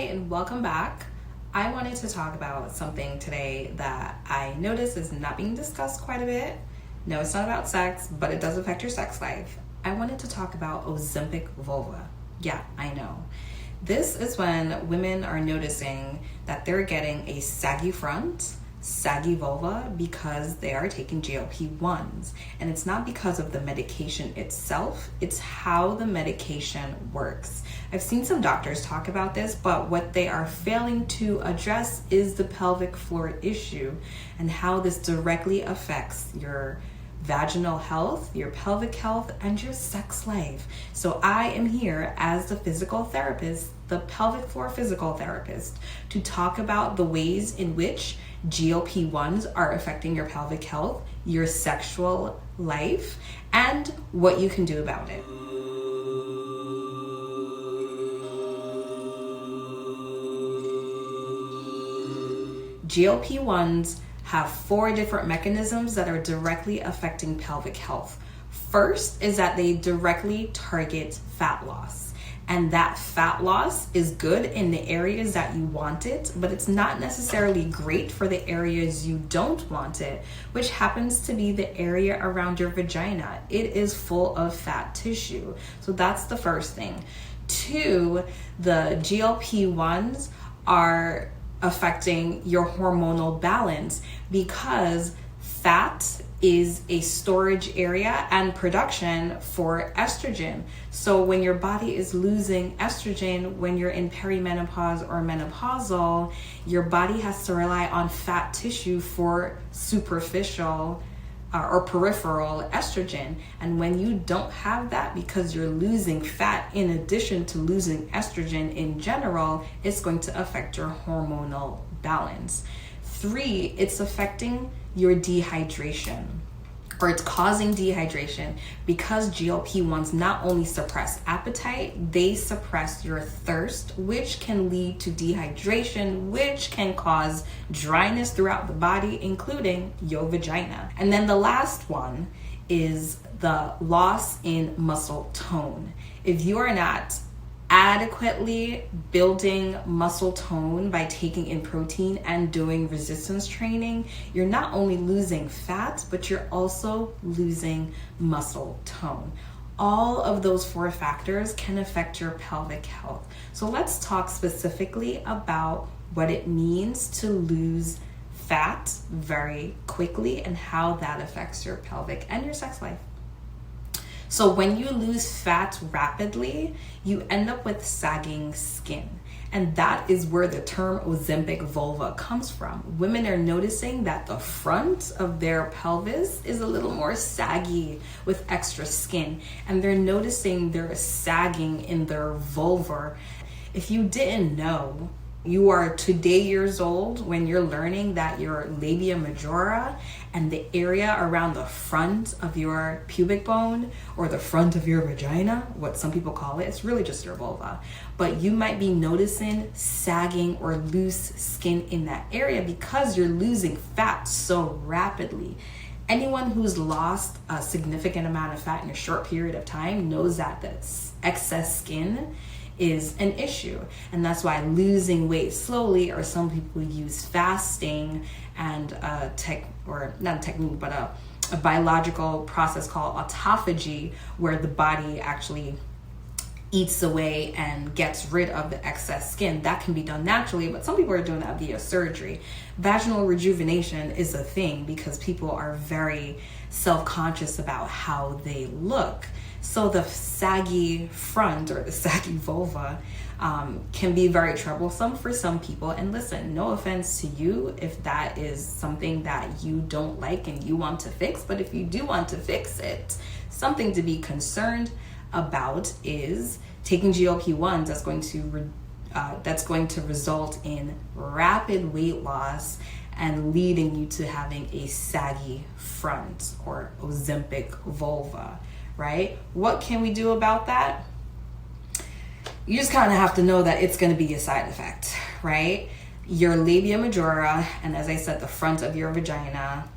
and welcome back. I wanted to talk about something today that I noticed is not being discussed quite a bit. No, it's not about sex, but it does affect your sex life. I wanted to talk about Ozempic vulva. Yeah, I know. This is when women are noticing that they're getting a saggy front, saggy vulva because they are taking GLP-1s. And it's not because of the medication itself, it's how the medication works. I've seen some doctors talk about this, but what they are failing to address is the pelvic floor issue and how this directly affects your vaginal health, your pelvic health, and your sex life. So I am here as the physical therapist, the pelvic floor physical therapist, to talk about the ways in which GLP-1s are affecting your pelvic health, your sexual life, and what you can do about it. GLP-1s have 4 different mechanisms that are directly affecting pelvic health. First is that they directly target fat loss. And that fat loss is good in the areas that you want it, but it's not necessarily great for the areas you don't want it, which happens to be the area around your vagina. It is full of fat tissue. So that's the first thing. 2, the GLP-1s are affecting your hormonal balance because fat is a storage area and production for estrogen. So when your body is losing estrogen, when you're in perimenopause or menopausal, your body has to rely on fat tissue for superficial or peripheral estrogen. And when you don't have that because you're losing fat in addition to losing estrogen in general, it's going to affect your hormonal balance. 3, it's affecting your dehydration, or it's causing dehydration because GLP-1s not only suppress appetite, they suppress your thirst, which can lead to dehydration, which can cause dryness throughout the body, including your vagina. And then the last one is the loss in muscle tone. If you are not adequately building muscle tone by taking in protein and doing resistance training, you're not only losing fat, but you're also losing muscle tone. All of those 4 factors can affect your pelvic health. So let's talk specifically about what it means to lose fat very quickly and how that affects your pelvic and your sex life. So when you lose fat rapidly, you end up with sagging skin. And that is where the term Ozempic vulva comes from. Women are noticing that the front of their pelvis is a little more saggy with extra skin. And they're noticing there's sagging in their vulva. If you didn't know, you are today years old when you're learning that your labia majora and the area around the front of your pubic bone or the front of your vagina, what some people call it, it's really just your vulva. But you might be noticing sagging or loose skin in that area because you're losing fat so rapidly. Anyone who's lost a significant amount of fat in a short period of time knows that that's excess skin is an issue. And that's why losing weight slowly, or some people use fasting and a biological process called autophagy, where the body actually eats away and gets rid of the excess skin. That can be done naturally, but some people are doing that via surgery. Vaginal rejuvenation is a thing because people are very self-conscious about how they look. So the saggy front or the saggy vulva can be very troublesome for some people. And listen, no offense to you if that is something that you don't like and you want to fix, but if you do want to fix it, something to be concerned about is taking GLP-1s that's going to result in rapid weight loss and leading you to having a saggy front or Ozempic vulva, right? What can we do about that? You just kind of have to know that it's going to be a side effect, right? Your labia majora, and as I said, the front of your vagina,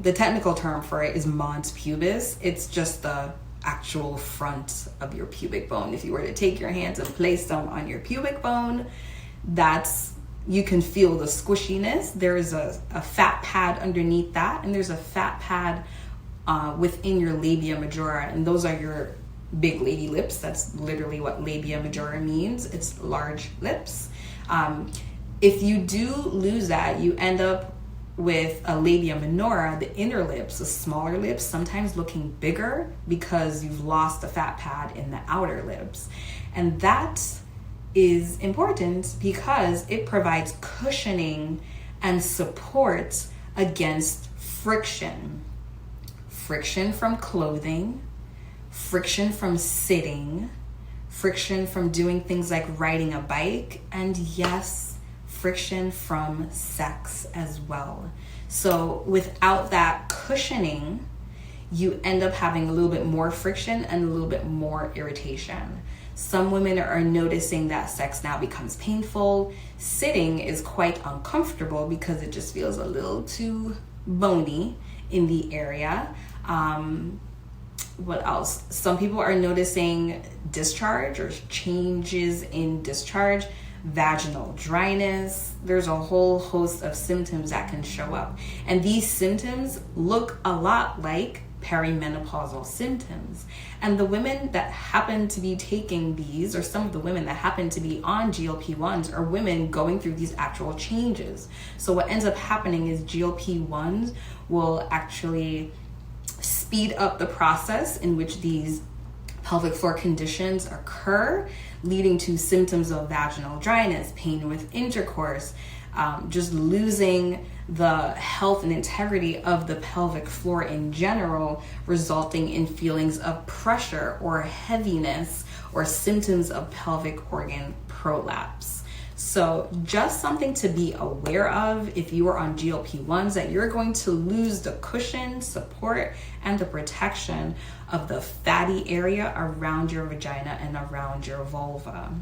the technical term for it is mons pubis. It's just the actual front of your pubic bone. If you were to take your hands and place them on your pubic bone, you can feel the squishiness. There is a fat pad underneath that, and there's a fat pad within your labia majora, and those are your big lady lips. That's literally what labia majora means. It's large lips. If you do lose that, you end up with a labia minora, the inner lips, the smaller lips, sometimes looking bigger because you've lost the fat pad in the outer lips. And that is important because it provides cushioning and support against friction. Friction from clothing, friction from sitting, friction from doing things like riding a bike, and yes, friction from sex as well. So without that cushioning, you end up having a little bit more friction and a little bit more irritation. Some women are noticing that sex now becomes painful. Sitting is quite uncomfortable because it just feels a little too bony in the area. What else? Some people are noticing discharge or changes in discharge, vaginal dryness. There's a whole host of symptoms that can show up. And these symptoms look a lot like perimenopausal symptoms. And the women that happen to be taking these, or some of the women that happen to be on GLP-1s, are women going through these actual changes. So what ends up happening is GLP-1s will actually speed up the process in which these pelvic floor conditions occur, leading to symptoms of vaginal dryness, pain with intercourse, just losing the health and integrity of the pelvic floor in general, resulting in feelings of pressure or heaviness or symptoms of pelvic organ prolapse. So just something to be aware of if you are on GLP-1s, that you're going to lose the cushion, support, and the protection of the fatty area around your vagina and around your vulva.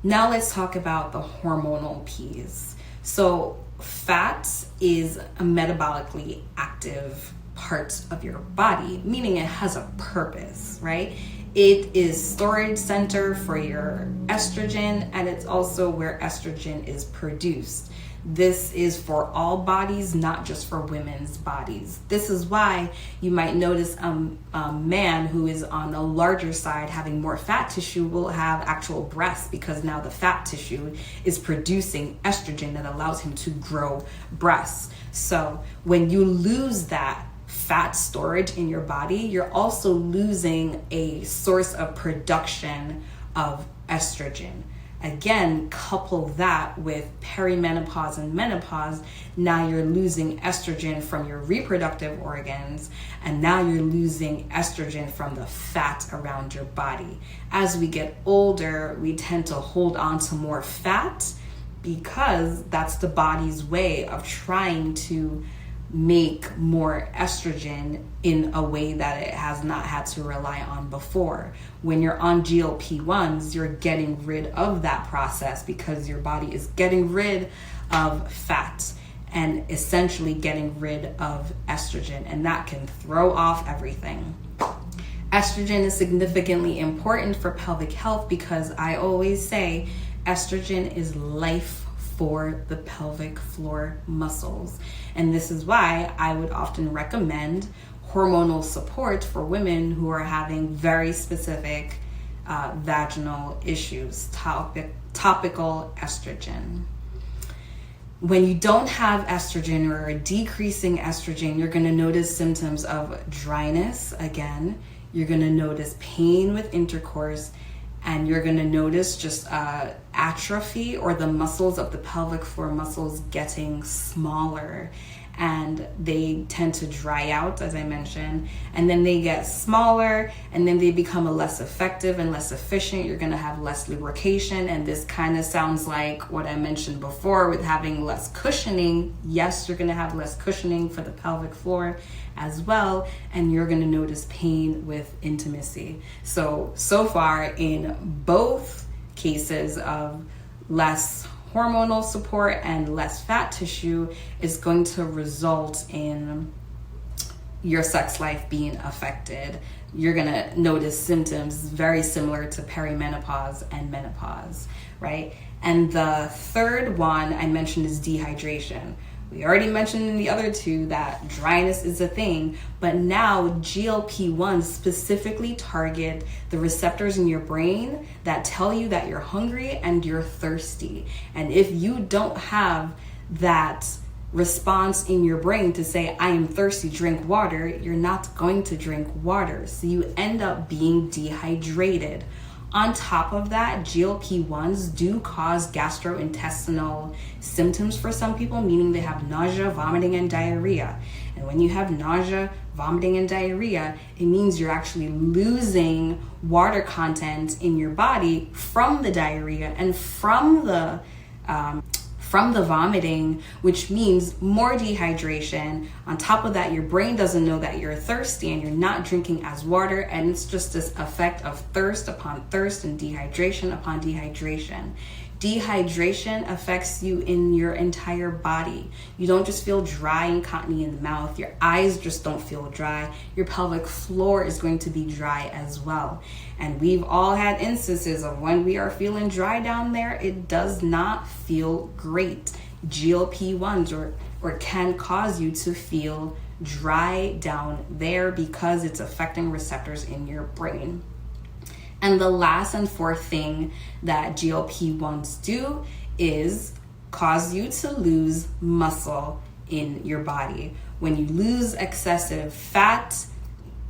Now let's talk about the hormonal piece. So fat is a metabolically active part of your body, meaning it has a purpose, right? It is storage center for your estrogen, and it's also where estrogen is produced. This is for all bodies, not just for women's bodies. This is why you might notice a man who is on the larger side having more fat tissue will have actual breasts, because now the fat tissue is producing estrogen that allows him to grow breasts. So when you lose that fat storage in your body, you're also losing a source of production of estrogen. Again, couple that with perimenopause and menopause, now you're losing estrogen from your reproductive organs, and now you're losing estrogen from the fat around your body. As we get older, we tend to hold on to more fat because that's the body's way of trying to make more estrogen in a way that it has not had to rely on before. When you're on GLP-1s, you're getting rid of that process because your body is getting rid of fat and essentially getting rid of estrogen, and that can throw off everything. Estrogen is significantly important for pelvic health because I always say estrogen is life for the pelvic floor muscles. And this is why I would often recommend hormonal support for women who are having very specific vaginal issues, topical estrogen. When you don't have estrogen or a decreasing estrogen, you're going to notice symptoms of dryness again. You're going to notice pain with intercourse, and you're going to notice just atrophy, or the muscles of the pelvic floor muscles getting smaller, and they tend to dry out, as I mentioned, and then they get smaller, and then they become less effective and less efficient. You're going to have less lubrication, and this kind of sounds like what I mentioned before with having less cushioning. Yes, you're going to have less cushioning for the pelvic floor as well, and you're going to notice pain with intimacy. So far in both cases of less hormonal support and less fat tissue, is going to result in your sex life being affected. You're going to notice symptoms very similar to perimenopause and menopause, right? And the third one I mentioned is dehydration. We already mentioned in the other two that dryness is a thing, but now GLP-1s specifically target the receptors in your brain that tell you that you're hungry and you're thirsty. And if you don't have that response in your brain to say, I am thirsty, drink water, you're not going to drink water. So you end up being dehydrated. On top of that, GLP-1s do cause gastrointestinal symptoms for some people, meaning they have nausea, vomiting, and diarrhea. And when you have nausea, vomiting, and diarrhea, it means you're actually losing water content in your body from the diarrhea and from the vomiting, which means more dehydration. On top of that, your brain doesn't know that you're thirsty and you're not drinking as water, and it's just this effect of thirst upon thirst and dehydration upon dehydration. Dehydration affects you in your entire body. You don't just feel dry and cottony in the mouth. Your eyes just don't feel dry. Your pelvic floor is going to be dry as well. And we've all had instances of when we are feeling dry down there, it does not feel great. GLP-1s or can cause you to feel dry down there because it's affecting receptors in your brain. And the last and fourth thing that GLP-1s do is cause you to lose muscle in your body. When you lose excessive fat,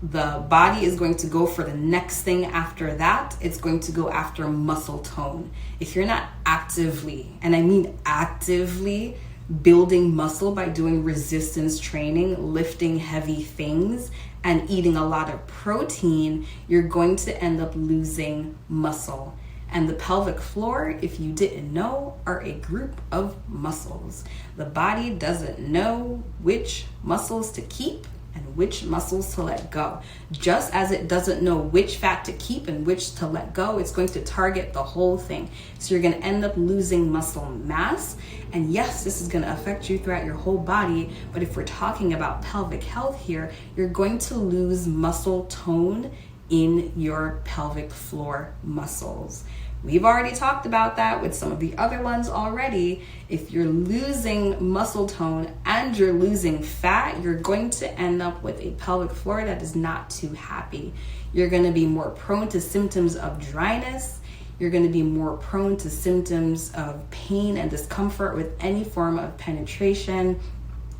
the body is going to go for the next thing after that. It's going to go after muscle tone. If you're not actively, and I mean actively, building muscle by doing resistance training, lifting heavy things, and eating a lot of protein, you're going to end up losing muscle. And the pelvic floor, if you didn't know, are a group of muscles. The body doesn't know which muscles to keep and which muscles to let go. Just as it doesn't know which fat to keep and which to let go, it's going to target the whole thing. So you're going to end up losing muscle mass. And yes, this is going to affect you throughout your whole body. But if we're talking about pelvic health here, you're going to lose muscle tone in your pelvic floor muscles. We've already talked about that with some of the other ones already. If you're losing muscle tone and you're losing fat, you're going to end up with a pelvic floor that is not too happy. You're going to be more prone to symptoms of dryness. You're going to be more prone to symptoms of pain and discomfort with any form of penetration.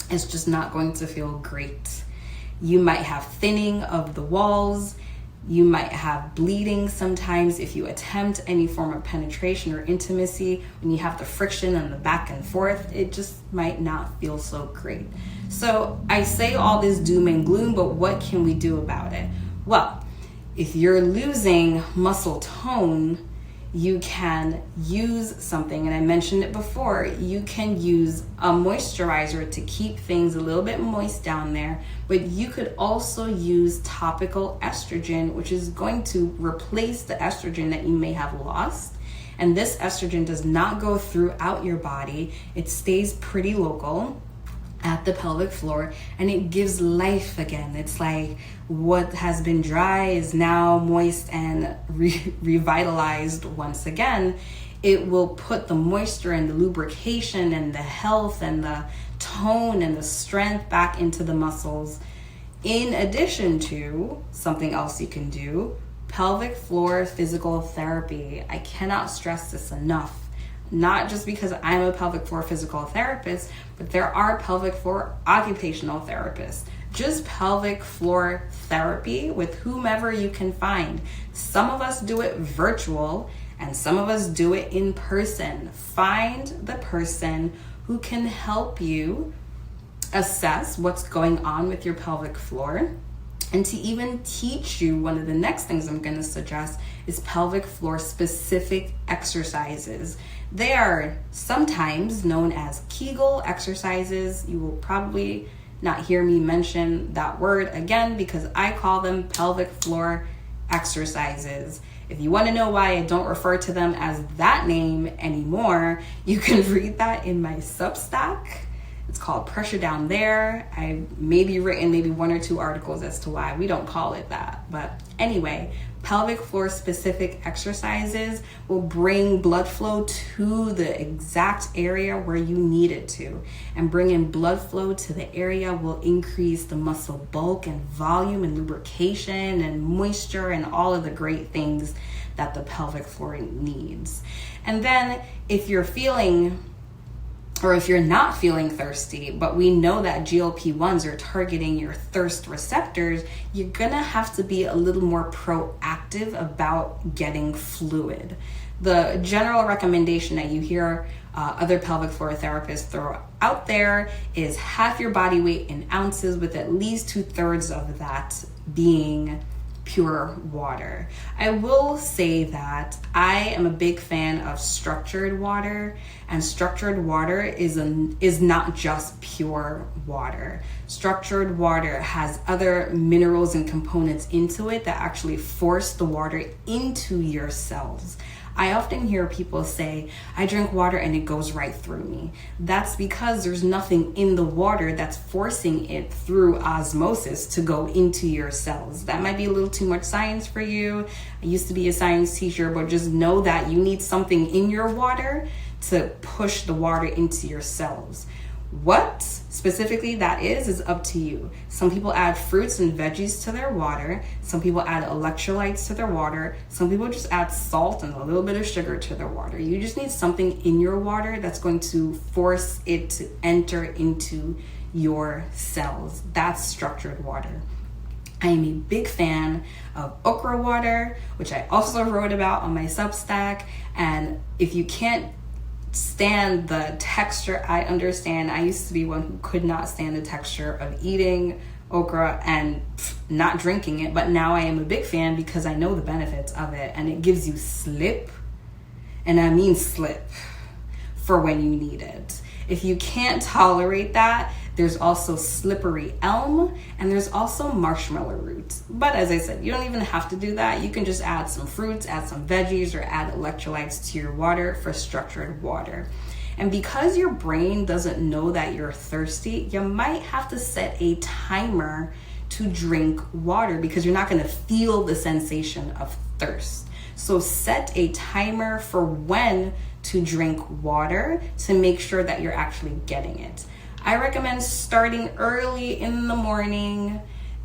It's just not going to feel great. You might have thinning of the walls. You might have bleeding sometimes if you attempt any form of penetration or intimacy. When you have the friction and the back and forth, it just might not feel so great. So I say all this doom and gloom, but what can we do about it? Well, if you're losing muscle tone, you can use something, and I mentioned it before, you can use a moisturizer to keep things a little bit moist down there, but you could also use topical estrogen, which is going to replace the estrogen that you may have lost. And this estrogen does not go throughout your body. It stays pretty local at the pelvic floor, and it gives life again. It's like what has been dry is now moist and revitalized once again. It will put the moisture and the lubrication and the health and the tone and the strength back into the muscles. In addition to something else you can do, pelvic floor physical therapy. I cannot stress this enough. Not just because I'm a pelvic floor physical therapist, but there are pelvic floor occupational therapists. Just pelvic floor therapy with whomever you can find. Some of us do it virtual and some of us do it in person. Find the person who can help you assess what's going on with your pelvic floor. And to even teach you, one of the next things I'm going to suggest is pelvic floor specific exercises. They are sometimes known as Kegel exercises. You will probably not hear me mention that word again because I call them pelvic floor exercises. If you want to know why I don't refer to them as that name anymore, you can read that in my Substack. It's called pressure down there. I maybe written maybe 1 or 2 articles as to why we don't call it that. But anyway, pelvic floor specific exercises will bring blood flow to the exact area where you need it to. And bringing blood flow to the area will increase the muscle bulk and volume and lubrication and moisture and all of the great things that the pelvic floor needs. And then if you're not feeling thirsty, but we know that GLP-1s are targeting your thirst receptors, you're gonna have to be a little more proactive about getting fluid. The general recommendation that you hear other pelvic floor therapists throw out there is half your body weight in ounces, with at least 2/3 of that being pure water. I will say that I am a big fan of structured water, and structured water is not just pure water. Structured water has other minerals and components into it that actually force the water into your cells. I often hear people say, I drink water and it goes right through me. That's because there's nothing in the water that's forcing it through osmosis to go into your cells. That might be a little too much science for you. I used to be a science teacher, but just know that you need something in your water to push the water into your cells. What specifically that is up to you. Some people add fruits and veggies to their water. Some people add electrolytes to their water. Some people just add salt and a little bit of sugar to their water. You just need something in your water that's going to force it to enter into your cells. That's structured water. I am a big fan of okra water, which I also wrote about on my Substack. And if you can't stand the texture, I understand. I used to be one who could not stand the texture of eating okra and not drinking it, but now I am a big fan because I know the benefits of it, and it gives you slip, and I mean slip, for when you need it. If you can't tolerate that, there's also slippery elm, and there's also marshmallow root. But as I said, you don't even have to do that. You can just add some fruits, add some veggies, or add electrolytes to your water for structured water. And because your brain doesn't know that you're thirsty, you might have to set a timer to drink water because you're not going to feel the sensation of thirst. So set a timer for when to drink water to make sure that you're actually getting it. I recommend starting early in the morning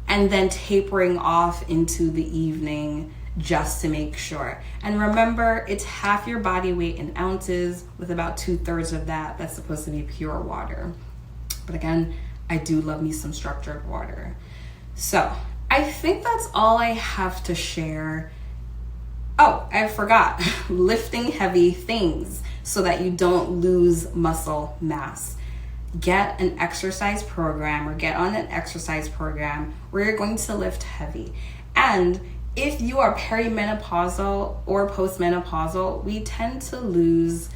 and then tapering off into the evening just to make sure. And remember, it's half your body weight in ounces, with about 2/3 of that's supposed to be pure water. But again, I do love me some structured water. So I think that's all I have to share. Oh, I forgot, lifting heavy things so that you don't lose muscle mass. Get an exercise program, or get on an exercise program where you're going to lift heavy. And if you are perimenopausal or postmenopausal, we tend to lose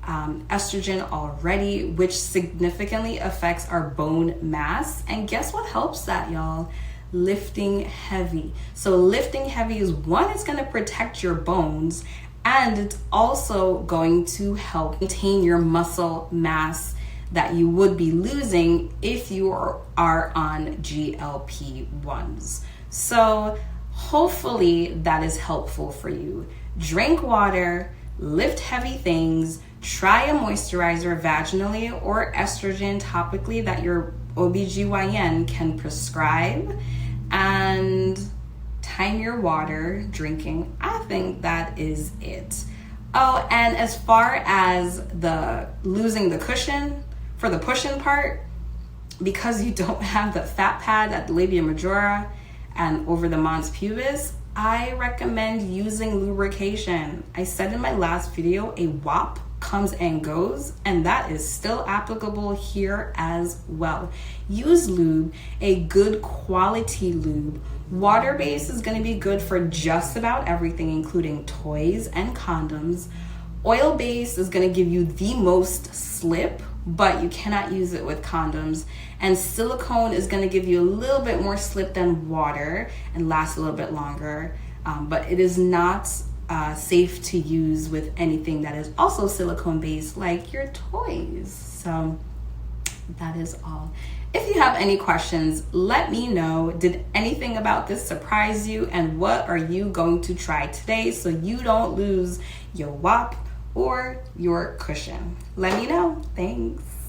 estrogen already, which significantly affects our bone mass. And guess what helps that, y'all? Lifting heavy. So lifting heavy is, one, it's going to protect your bones, and it's also going to help maintain your muscle mass that you would be losing if you are on GLP-1s. So hopefully that is helpful for you. Drink water, lift heavy things, try a moisturizer vaginally or estrogen topically that your OBGYN can prescribe, and time your water drinking. I think that is it. Oh, and as far as the losing the cushion for the push-in part, because you don't have the fat pad at the labia majora and over the mons pubis, I recommend using lubrication. I said in my last video, a WAP comes and goes, and that is still applicable here as well. Use lube, a good quality lube. Water-based is going to be good for just about everything, including toys and condoms. Oil-based is going to give you the most slip, but you cannot use it with condoms. And silicone is going to give you a little bit more slip than water and last a little bit longer, but it is not safe to use with anything that is also silicone based, like your toys. So That is all. If you have any questions, let me know. Did anything about this surprise you? And what are you going to try today so you don't lose your WAP or your cushion? Let me know. Thanks.